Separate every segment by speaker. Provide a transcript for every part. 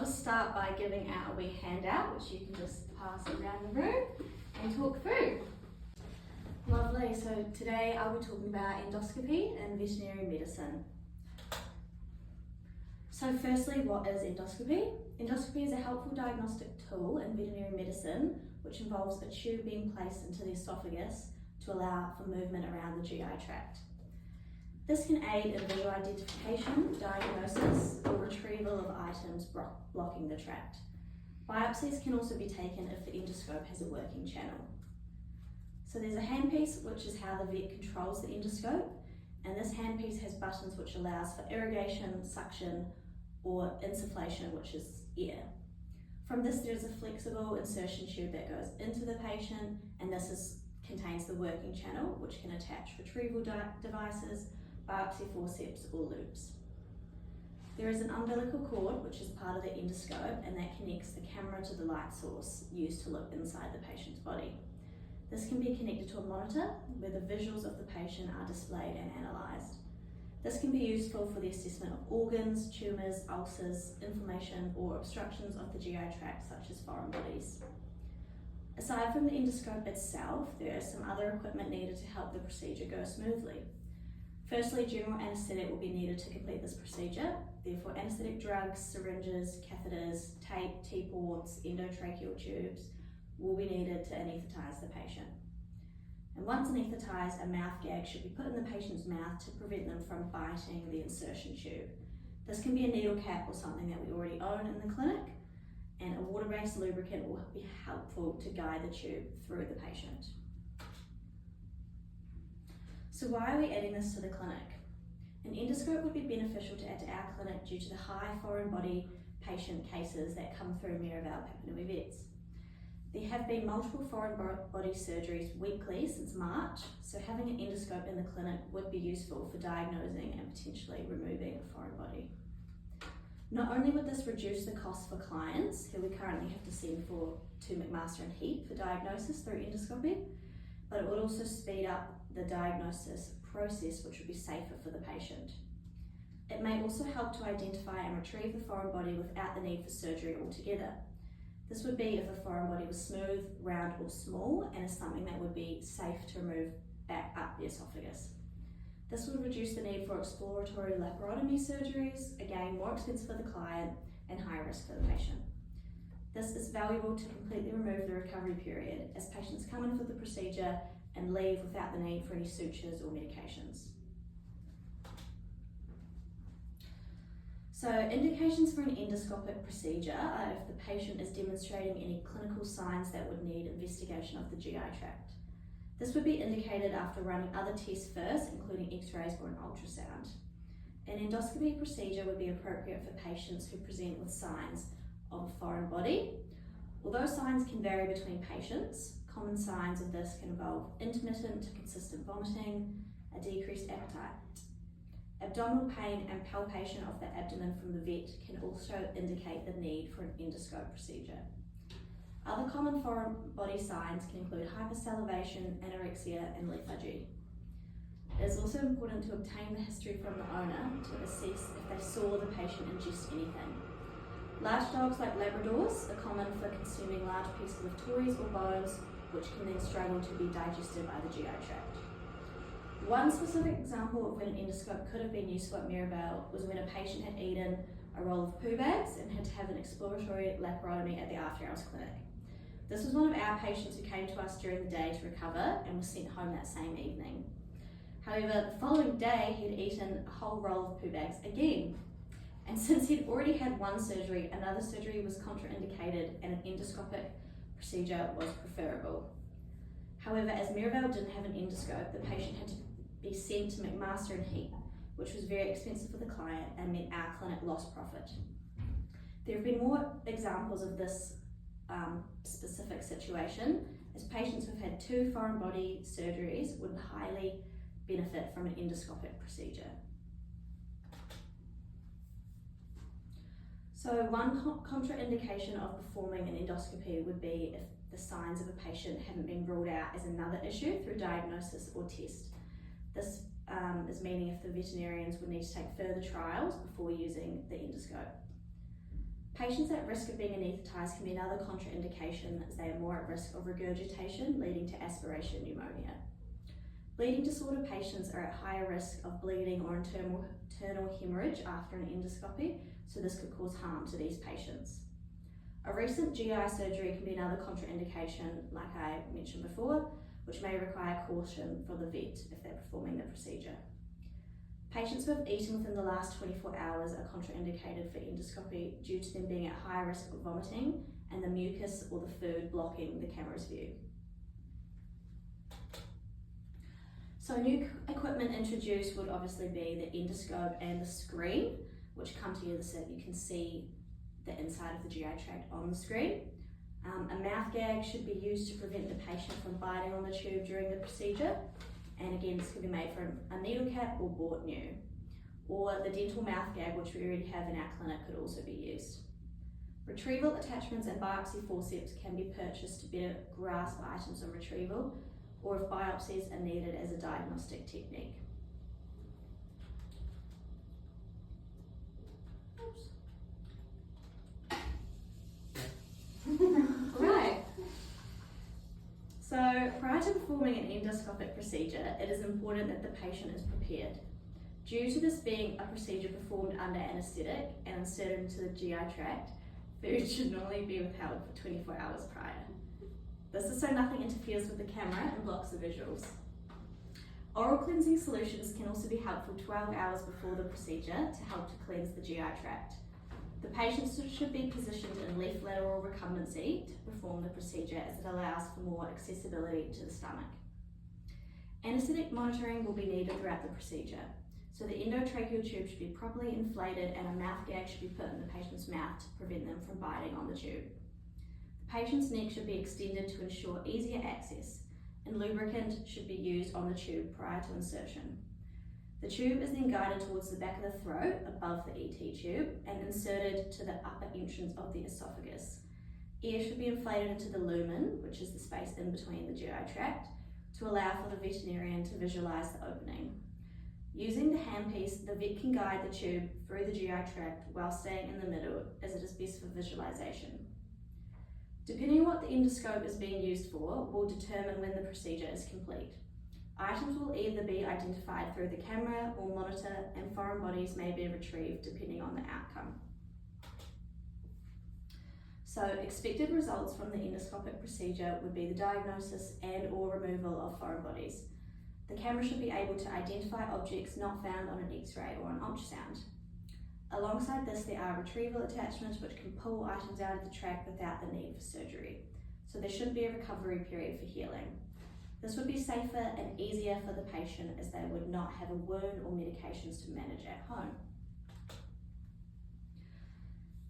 Speaker 1: I'll just start by giving out a wee handout, which you can just pass around the room and talk through. Lovely, so today I'll be talking about endoscopy and veterinary medicine. So firstly, what is endoscopy? Endoscopy is a helpful diagnostic tool in veterinary medicine, which involves a tube being placed into the esophagus to allow for movement around the GI tract. This can aid in visual identification, diagnosis, or retrieval of items blocking the tract. Biopsies can also be taken if the endoscope has a working channel. So there's a handpiece, which is how the vet controls the endoscope, and this handpiece has buttons which allows for irrigation, suction, or insufflation, which is air. From this, there's a flexible insertion tube that goes into the patient, and this contains the working channel, which can attach retrieval devices, biopsy forceps, or loops. There is an umbilical cord, which is part of the endoscope, and that connects the camera to the light source used to look inside the patient's body. This can be connected to a monitor where the visuals of the patient are displayed and analysed. This can be useful for the assessment of organs, tumours, ulcers, inflammation, or obstructions of the GI tract, such as foreign bodies. Aside from the endoscope itself, there is some other equipment needed to help the procedure go smoothly. Firstly, general anaesthetic will be needed to complete this procedure. Therefore, anaesthetic drugs, syringes, catheters, tape, T-ports, endotracheal tubes will be needed to anaesthetise the patient. And once anaesthetised, a mouth gag should be put in the patient's mouth to prevent them from biting the insertion tube. This can be a needle cap or something that we already own in the clinic, and a water-based lubricant will be helpful to guide the tube through the patient. So why are we adding this to the clinic? An endoscope would be beneficial to add to our clinic due to the high foreign body patient cases that come through Miraval Papanui Vets. There have been multiple foreign body surgeries weekly since March, so having an endoscope in the clinic would be useful for diagnosing and potentially removing a foreign body. Not only would this reduce the cost for clients who we currently have to send to McMaster and Heap for diagnosis through endoscopy, but it would also speed up the diagnosis process, which would be safer for the patient. It may also help to identify and retrieve the foreign body without the need for surgery altogether. This would be if the foreign body was smooth, round, or small, and is something that would be safe to remove back up the esophagus. This would reduce the need for exploratory laparotomy surgeries, again more expensive for the client and high risk for the patient. This is valuable to completely remove the recovery period as patients come in for the procedure and leave without the need for any sutures or medications. So indications for an endoscopic procedure are if the patient is demonstrating any clinical signs that would need investigation of the GI tract. This would be indicated after running other tests first, including x-rays or an ultrasound. An endoscopy procedure would be appropriate for patients who present with signs of a foreign body. Although signs can vary between patients, common signs of this can involve intermittent to consistent vomiting, a decreased appetite. Abdominal pain and palpation of the abdomen from the vet can also indicate the need for an endoscope procedure. Other common foreign body signs can include hypersalivation, anorexia, and lethargy. It is also important to obtain the history from the owner to assess if they saw the patient ingest anything. Large dogs like Labradors are common for consuming large pieces of toys or bones, which can then struggle to be digested by the GI tract. One specific example of when an endoscope could have been useful at Miraval was when a patient had eaten a roll of poo bags and had to have an exploratory laparotomy at the after hours clinic. This was one of our patients who came to us during the day to recover and was sent home that same evening. However, the following day he had eaten a whole roll of poo bags again. And since he'd already had one surgery, another surgery was contraindicated and an endoscopic procedure was preferable. However, as Miraval didn't have an endoscope, the patient had to be sent to McMaster and Heap, which was very expensive for the client and meant our clinic lost profit. There have been more examples of this specific situation, as patients who've had 2 foreign body surgeries would highly benefit from an endoscopic procedure. So one contraindication of performing an endoscopy would be if the signs of a patient haven't been ruled out as another issue through diagnosis or test. This is meaning if the veterinarians would need to take further trials before using the endoscope. Patients at risk of being anaesthetised can be another contraindication, as they are more at risk of regurgitation leading to aspiration pneumonia. Bleeding disorder patients are at higher risk of bleeding or internal hemorrhage after an endoscopy, so this could cause harm to these patients. A recent GI surgery can be another contraindication, like I mentioned before, which may require caution for the vet if they're performing the procedure. Patients who have eaten within the last 24 hours are contraindicated for endoscopy due to them being at high risk of vomiting and the mucus or the food blocking the camera's view. So new equipment introduced would obviously be the endoscope and the screen, which come together so that you can see the inside of the GI tract on the screen. A mouth gag should be used to prevent the patient from biting on the tube during the procedure. And again, this can be made from a needle cap or bought new. Or the dental mouth gag, which we already have in our clinic, could also be used. Retrieval attachments and biopsy forceps can be purchased to better grasp items on retrieval, or if biopsies are needed as a diagnostic technique. Right. So prior to performing an endoscopic procedure, it is important that the patient is prepared. Due to this being a procedure performed under anaesthetic and inserted into the GI tract, food should normally be withheld for 24 hours prior. This is so nothing interferes with the camera and blocks the visuals. Oral cleansing solutions can also be helpful 12 hours before the procedure to help to cleanse the GI tract. The patient should be positioned in left lateral recumbency to perform the procedure, as it allows for more accessibility to the stomach. Anaesthetic monitoring will be needed throughout the procedure. So the endotracheal tube should be properly inflated and a mouth gag should be put in the patient's mouth to prevent them from biting on the tube. The patient's neck should be extended to ensure easier access, and lubricant should be used on the tube prior to insertion. The tube is then guided towards the back of the throat above the ET tube and inserted to the upper entrance of the esophagus. Air should be inflated into the lumen, which is the space in between the GI tract, to allow for the veterinarian to visualise the opening. Using the handpiece, the vet can guide the tube through the GI tract while staying in the middle, as it is best for visualisation. Depending on what the endoscope is being used for, will determine when the procedure is complete. Items will either be identified through the camera or monitor, and foreign bodies may be retrieved depending on the outcome. So expected results from the endoscopic procedure would be the diagnosis and or removal of foreign bodies. The camera should be able to identify objects not found on an X-ray or an ultrasound. Alongside this, there are retrieval attachments which can pull items out of the tract without the need for surgery. So there should be a recovery period for healing. This would be safer and easier for the patient, as they would not have a wound or medications to manage at home.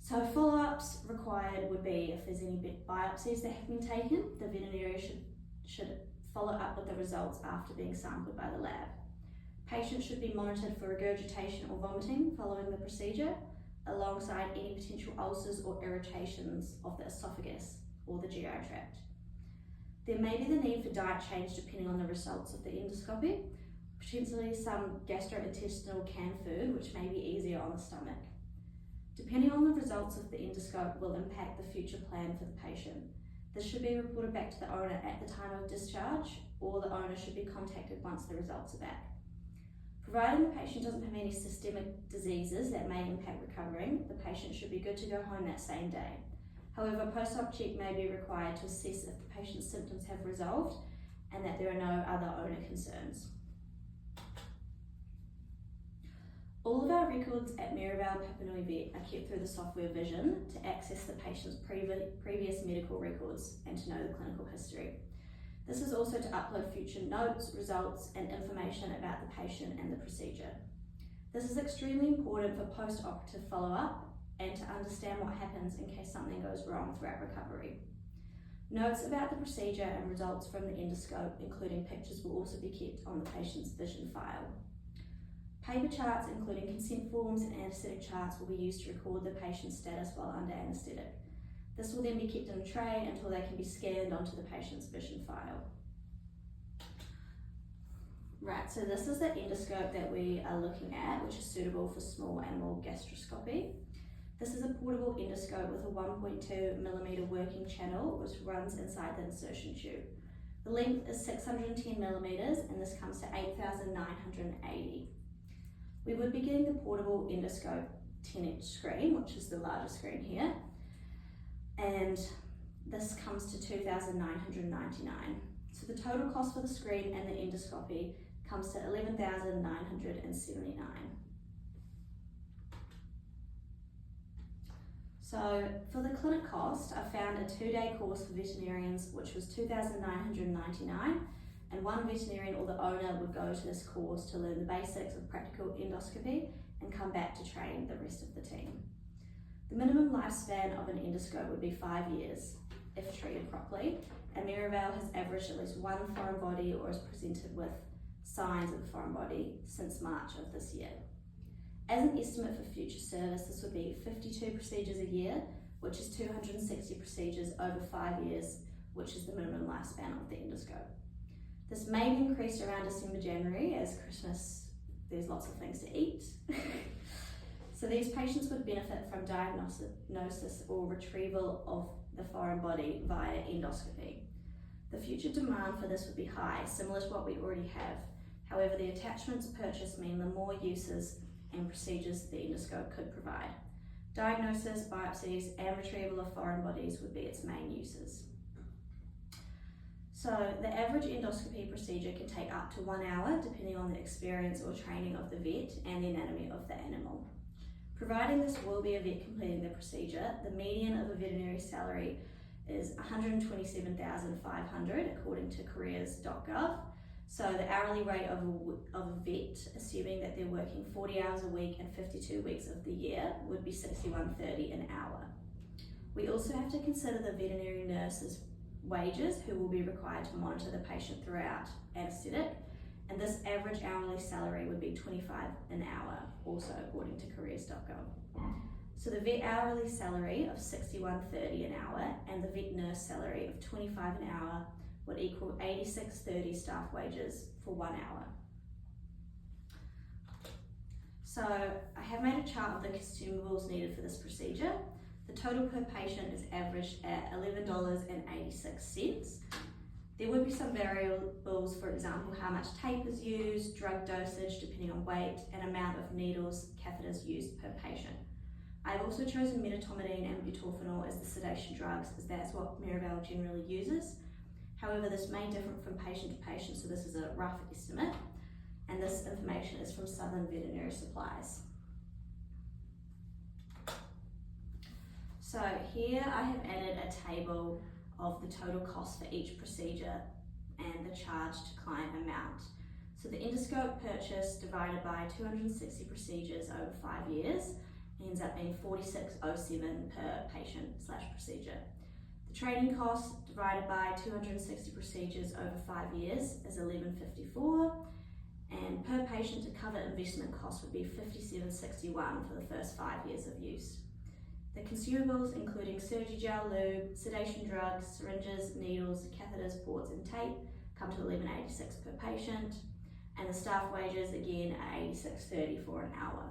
Speaker 1: So follow-ups required would be if there's any biopsies that have been taken, the veterinarian should follow up with the results after being sampled by the lab. Patients should be monitored for regurgitation or vomiting following the procedure, alongside any potential ulcers or irritations of the esophagus or the GI tract. There may be the need for diet change depending on the results of the endoscopy, potentially some gastrointestinal canned food, which may be easier on the stomach. Depending on the results of the endoscope will impact the future plan for the patient. This should be reported back to the owner at the time of discharge, or the owner should be contacted once the results are back. Providing the patient doesn't have any systemic diseases that may impact recovering, the patient should be good to go home that same day. However, post-op check may be required to assess if the patient's symptoms have resolved and that there are no other owner concerns. All of our records at Merivale Papanui Vet are kept through the software Vision to access the patient's previous medical records and to know the clinical history. This is also to upload future notes, results, and information about the patient and the procedure. This is extremely important for post-operative follow-up and to understand what happens in case something goes wrong throughout recovery. Notes about the procedure and results from the endoscope, including pictures, will also be kept on the patient's Vision file. Paper charts, including consent forms and anaesthetic charts, will be used to record the patient's status while under anaesthetic. This will then be kept in a tray until they can be scanned onto the patient's Vision file. Right, so this is the endoscope that we are looking at, which is suitable for small animal gastroscopy. This is a portable endoscope with a 1.2mm working channel which runs inside the insertion tube. The length is 610mm and this comes to 8,980. We would be getting the portable endoscope 10-inch screen, which is the largest screen here, and this comes to 2,999. So the total cost for the screen and the endoscopy comes to 11,979. So for the clinic cost, I found a 2-day course for veterinarians, which was 2,999, and one veterinarian or the owner would go to this course to learn the basics of practical endoscopy and come back to train the rest of the team. The minimum lifespan of an endoscope would be 5 years if treated properly, and Merivale has averaged at least one foreign body or is presented with signs of a foreign body since March of this year. As an estimate for future service, this would be 52 procedures a year, which is 260 procedures over 5 years, which is the minimum lifespan of the endoscope. This may be increased around December, January, as Christmas, there's lots of things to eat. So these patients would benefit from diagnosis or retrieval of the foreign body via endoscopy. The future demand for this would be high, similar to what we already have. However, the attachments purchased mean the more uses and procedures the endoscope could provide. Diagnosis, biopsies, and retrieval of foreign bodies would be its main uses. So the average endoscopy procedure can take up to 1 hour, depending on the experience or training of the vet and the anatomy of the animal. Providing this will be a vet completing the procedure, the median of a veterinary salary is $127,500 according to careers.gov. So the hourly rate of a vet, assuming that they're working 40 hours a week and 52 weeks of the year, would be $61.30 an hour. We also have to consider the veterinary nurse's wages, who will be required to monitor the patient throughout anaesthetic, and this average hourly salary would be $25 an hour, also according to careers.gov. So the vet hourly salary of $61.30 an hour and the vet nurse salary of $25 an hour would equal $86.30 staff wages for 1 hour. So I have made a chart of the consumables needed for this procedure. The total per patient is averaged at $11.86. There would be some variables, for example, how much tape is used, drug dosage depending on weight, and amount of needles, catheters used per patient. I've also chosen medetomidine and butorphanol as the sedation drugs, as that's what Merivale generally uses. However, this may differ from patient to patient, so this is a rough estimate, and this information is from Southern Veterinary Supplies. So here I have added a table of the total cost for each procedure and the charge to client amount. So the endoscope purchase divided by 260 procedures over 5 years ends up being $46.07 per patient/procedure. The training cost divided by 260 procedures over 5 years is $11.54, and per patient to cover investment cost would be $57.61 for the first 5 years of use. The consumables, including surgery gel, lube, sedation drugs, syringes, needles, catheters, ports, and tape, come to $11.86 per patient, and the staff wages again are $86.30 for an hour.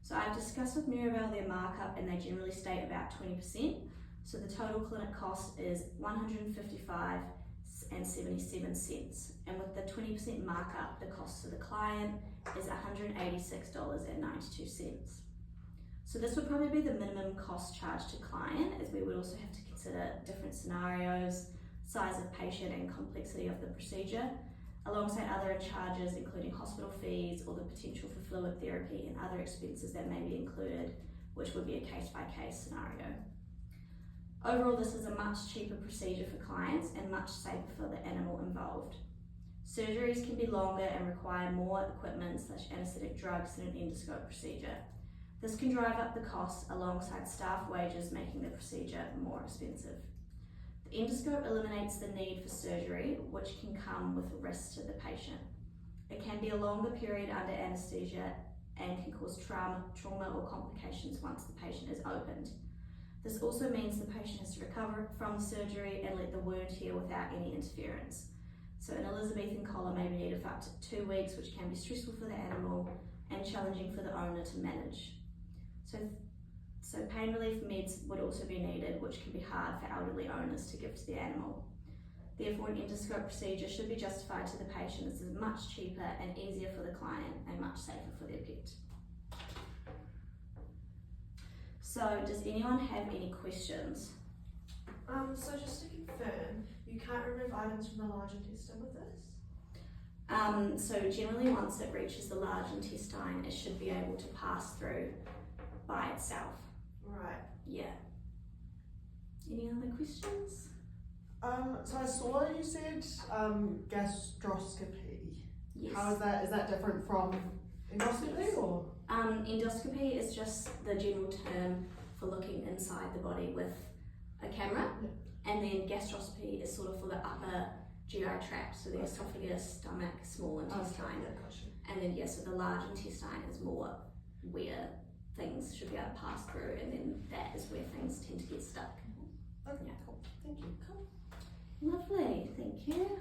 Speaker 1: So I've discussed with Merivale their markup, and they generally state about 20%. So the total clinic cost is $155.77, and with the 20% markup, the cost to the client is $186.92. So this would probably be the minimum cost charged to client, as we would also have to consider different scenarios, size of patient and complexity of the procedure, alongside other charges including hospital fees or the potential for fluid therapy and other expenses that may be included, which would be a case-by-case scenario. Overall, this is a much cheaper procedure for clients and much safer for the animal involved. Surgeries can be longer and require more equipment / anaesthetic drugs than an endoscope procedure. This can drive up the costs alongside staff wages, making the procedure more expensive. The endoscope eliminates the need for surgery, which can come with risks to the patient. It can be a longer period under anaesthesia and can cause trauma or complications once the patient is opened. This also means the patient has to recover from the surgery and let the wound heal without any interference. So an Elizabethan collar may be needed for up to 2 weeks, which can be stressful for the animal and challenging for the owner to manage. So So pain relief meds would also be needed, which can be hard for elderly owners to give to the animal. Therefore, an endoscope procedure should be justified to the patient as it's much cheaper and easier for the client and much safer for their pet. So, does anyone have any questions?
Speaker 2: So just to confirm, you can't remove items from the large intestine with this?
Speaker 1: So generally once it reaches the large intestine, it should be able to pass through by itself.
Speaker 2: Right.
Speaker 1: Yeah. Any other questions?
Speaker 3: So I saw you said gastroscopy.
Speaker 1: Yes.
Speaker 3: How is that? Is that different from endoscopy
Speaker 1: Yes.
Speaker 3: or?
Speaker 1: Endoscopy is just the general term for looking inside the body with a camera, and then gastroscopy is sort of for the upper GI tract, so the esophagus, stomach, small intestine, and then so the large intestine is more where things should be able to pass through, and then that is where things tend to get stuck.
Speaker 3: Okay,
Speaker 1: Yeah.
Speaker 3: cool. Thank you.
Speaker 1: Lovely, thank you.